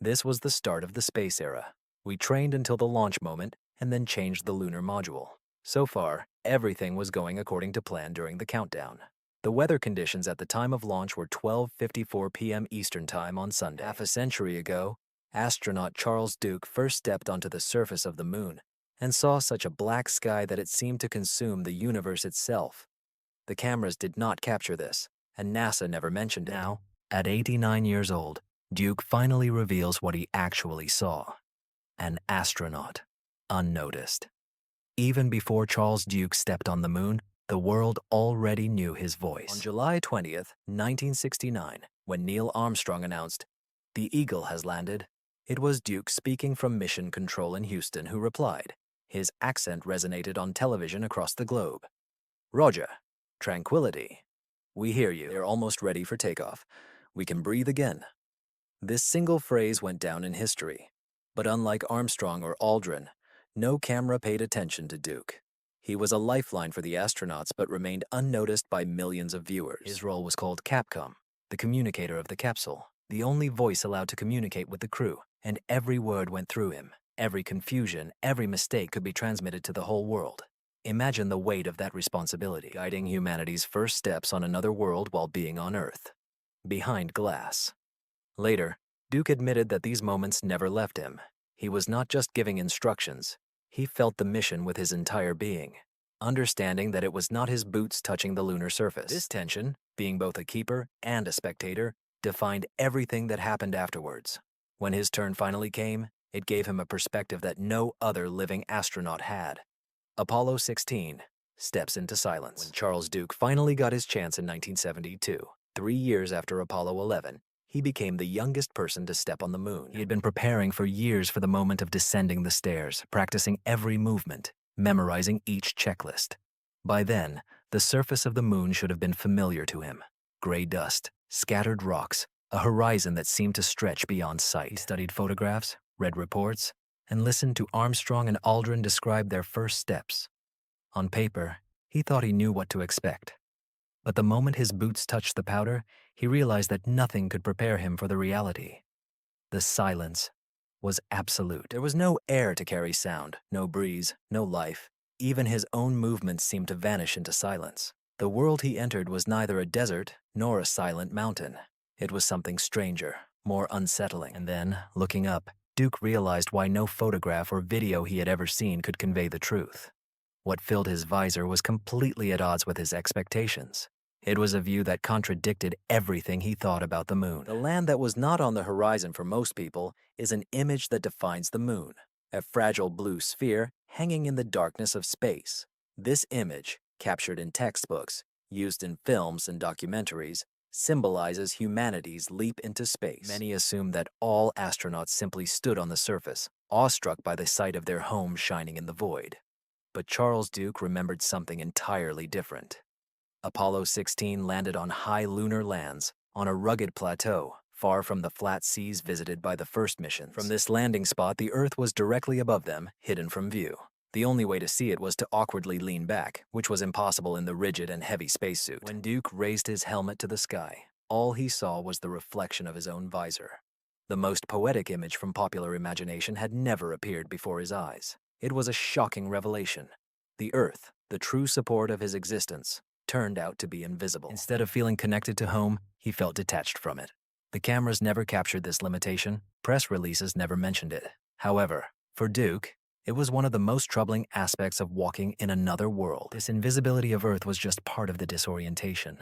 This was the start of the space era. We trained until the launch moment and then changed the lunar module. So far, everything was going according to plan during the countdown. The weather conditions at the time of launch were 12:54 p.m. Eastern Time on Sunday. Half a century ago, astronaut Charles Duke first stepped onto the surface of the moon and saw such a black sky that it seemed to consume the universe itself. The cameras did not capture this, and NASA never mentioned it. Now, at 89 years old, Duke finally reveals what he actually saw: an astronaut, unnoticed. Even before Charles Duke stepped on the moon, the world already knew his voice. On July 20th, 1969, when Neil Armstrong announced, "The Eagle has landed," it was Duke speaking from Mission Control in Houston who replied. His accent resonated on television across the globe. "Roger. Tranquility. We hear you. They're almost ready for takeoff. We can breathe again." This single phrase went down in history. But unlike Armstrong or Aldrin, no camera paid attention to Duke. He was a lifeline for the astronauts but remained unnoticed by millions of viewers. His role was called Capcom, the communicator of the capsule, the only voice allowed to communicate with the crew, and every word went through him. Every confusion, every mistake could be transmitted to the whole world. Imagine the weight of that responsibility, guiding humanity's first steps on another world while being on Earth. Behind glass. Later, Duke admitted that these moments never left him. He was not just giving instructions. He felt the mission with his entire being, understanding that it was not his boots touching the lunar surface. This tension, being both a keeper and a spectator, defined everything that happened afterwards. When his turn finally came, it gave him a perspective that no other living astronaut had. Apollo 16 steps into silence. When Charles Duke finally got his chance in 1972, 3 years after Apollo 11, he became the youngest person to step on the moon. He had been preparing for years for the moment of descending the stairs, practicing every movement, memorizing each checklist. By then, the surface of the moon should have been familiar to him. Gray dust, scattered rocks, a horizon that seemed to stretch beyond sight. He studied photographs, read reports, and listened to Armstrong and Aldrin describe their first steps. On paper, he thought he knew what to expect. But the moment his boots touched the powder, he realized that nothing could prepare him for the reality. The silence was absolute. There was no air to carry sound, no breeze, no life. Even his own movements seemed to vanish into silence. The world he entered was neither a desert nor a silent mountain. It was something stranger, more unsettling. And then, looking up, Duke realized why no photograph or video he had ever seen could convey the truth. What filled his visor was completely at odds with his expectations. It was a view that contradicted everything he thought about the moon. The land that was not on the horizon for most people is an image that defines the moon, a fragile blue sphere hanging in the darkness of space. This image, captured in textbooks, used in films and documentaries, symbolizes humanity's leap into space. Many assume that all astronauts simply stood on the surface, awestruck by the sight of their home shining in the void. But Charles Duke remembered something entirely different. Apollo 16 landed on high lunar lands, on a rugged plateau, far from the flat seas visited by the first missions. From this landing spot, the Earth was directly above them, hidden from view. The only way to see it was to awkwardly lean back, which was impossible in the rigid and heavy spacesuit. When Duke raised his helmet to the sky, all he saw was the reflection of his own visor. The most poetic image from popular imagination had never appeared before his eyes. It was a shocking revelation. The Earth, the true support of his existence, turned out to be invisible. Instead of feeling connected to home, he felt detached from it. The cameras never captured this limitation. Press releases never mentioned it. However, for Duke, it was one of the most troubling aspects of walking in another world. This invisibility of Earth was just part of the disorientation.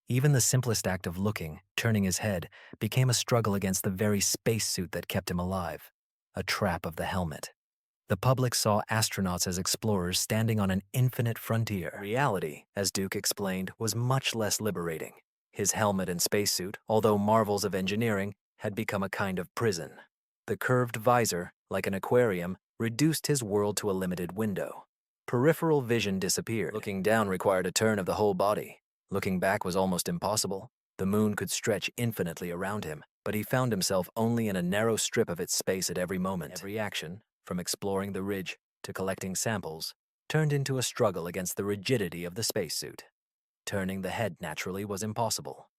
Even the simplest act of looking, turning his head, became a struggle against the very spacesuit that kept him alive, a trap of the helmet. The public saw astronauts as explorers standing on an infinite frontier. Reality, as Duke explained, was much less liberating. His helmet and spacesuit, although marvels of engineering, had become a kind of prison. The curved visor, like an aquarium, reduced his world to a limited window. Peripheral vision disappeared. Looking down required a turn of the whole body. Looking back was almost impossible. The moon could stretch infinitely around him, but he found himself only in a narrow strip of its space at every moment. Every action, from exploring the ridge to collecting samples, turned into a struggle against the rigidity of the spacesuit. Turning the head naturally was impossible.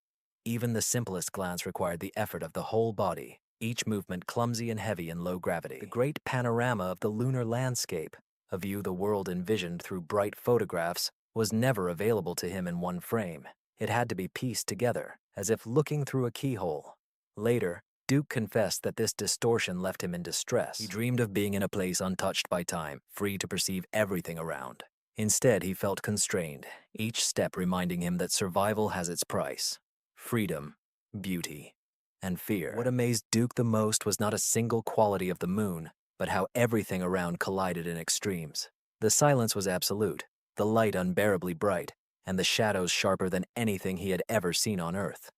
Even the simplest glance required the effort of the whole body, each movement clumsy and heavy in low gravity. The great panorama of the lunar landscape, a view the world envisioned through bright photographs, was never available to him in one frame. It had to be pieced together, as if looking through a keyhole. Later, Duke confessed that this distortion left him in distress. He dreamed of being in a place untouched by time, free to perceive everything around. Instead, he felt constrained, each step reminding him that survival has its price: freedom, beauty, and fear. What amazed Duke the most was not a single quality of the moon, but how everything around collided in extremes. The silence was absolute, the light unbearably bright, and the shadows sharper than anything he had ever seen on Earth.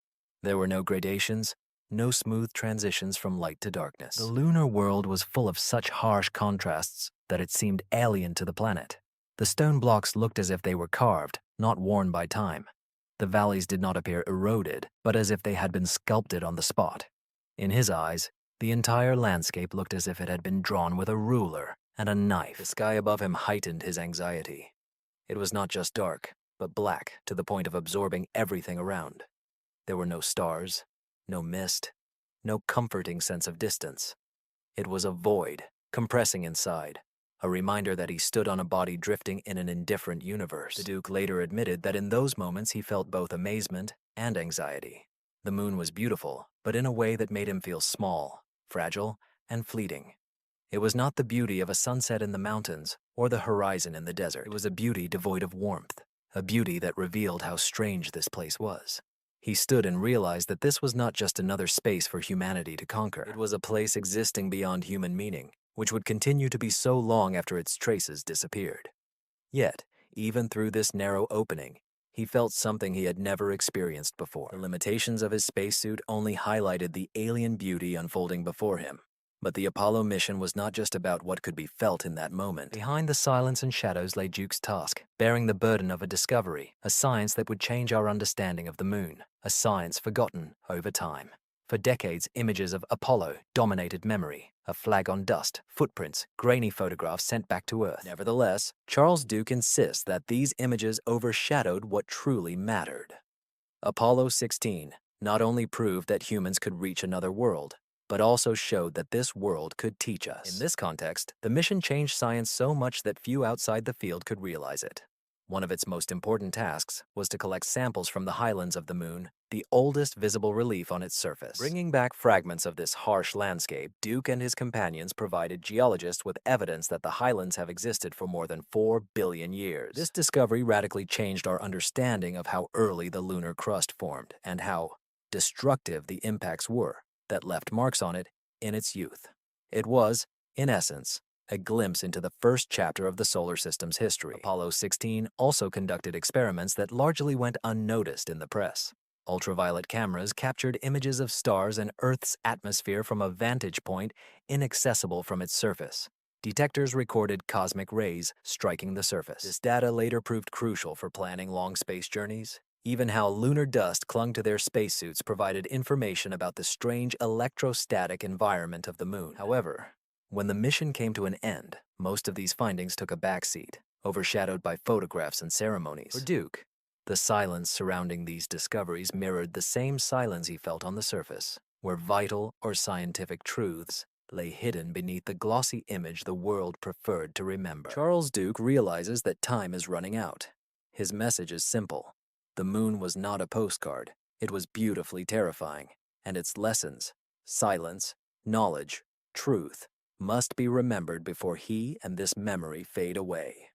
There were no gradations, no smooth transitions from light to darkness. The lunar world was full of such harsh contrasts that it seemed alien to the planet. The stone blocks looked as if they were carved, not worn by time. The valleys did not appear eroded, but as if they had been sculpted on the spot. In his eyes, the entire landscape looked as if it had been drawn with a ruler and a knife. The sky above him heightened his anxiety. It was not just dark, but black to the point of absorbing everything around. There were no stars, no mist, no comforting sense of distance. It was a void, compressing inside, a reminder that he stood on a body drifting in an indifferent universe. The Duke later admitted that in those moments he felt both amazement and anxiety. The moon was beautiful, but in a way that made him feel small, fragile, and fleeting. It was not the beauty of a sunset in the mountains or the horizon in the desert. It was a beauty devoid of warmth, a beauty that revealed how strange this place was. He stood and realized that this was not just another space for humanity to conquer. It was a place existing beyond human meaning, which would continue to be so long after its traces disappeared. Yet, even through this narrow opening, he felt something he had never experienced before. The limitations of his spacesuit only highlighted the alien beauty unfolding before him. But the Apollo mission was not just about what could be felt in that moment. Behind the silence and shadows lay Duke's task, bearing the burden of a discovery, a science that would change our understanding of the moon, a science forgotten over time. For decades, images of Apollo dominated memory, a flag on dust, footprints, grainy photographs sent back to Earth. Nevertheless, Charles Duke insists that these images overshadowed what truly mattered. Apollo 16 not only proved that humans could reach another world, but also showed that this world could teach us. In this context, the mission changed science so much that few outside the field could realize it. One of its most important tasks was to collect samples from the highlands of the moon, the oldest visible relief on its surface. Bringing back fragments of this harsh landscape, Duke and his companions provided geologists with evidence that the highlands have existed for more than 4 billion years. This discovery radically changed our understanding of how early the lunar crust formed and how destructive the impacts were that left marks on it in its youth. It was, in essence, a glimpse into the first chapter of the solar system's history. Apollo 16 also conducted experiments that largely went unnoticed in the press. Ultraviolet cameras captured images of stars and Earth's atmosphere from a vantage point inaccessible from its surface. Detectors recorded cosmic rays striking the surface. This data later proved crucial for planning long space journeys. Even how lunar dust clung to their spacesuits provided information about the strange electrostatic environment of the moon. However, when the mission came to an end, most of these findings took a backseat, overshadowed by photographs and ceremonies. For Duke, the silence surrounding these discoveries mirrored the same silence he felt on the surface, where vital or scientific truths lay hidden beneath the glossy image the world preferred to remember. Charles Duke realizes that time is running out. His message is simple. The moon was not a postcard. It was beautifully terrifying, and its lessons, silence, knowledge, truth, must be remembered before he and this memory fade away.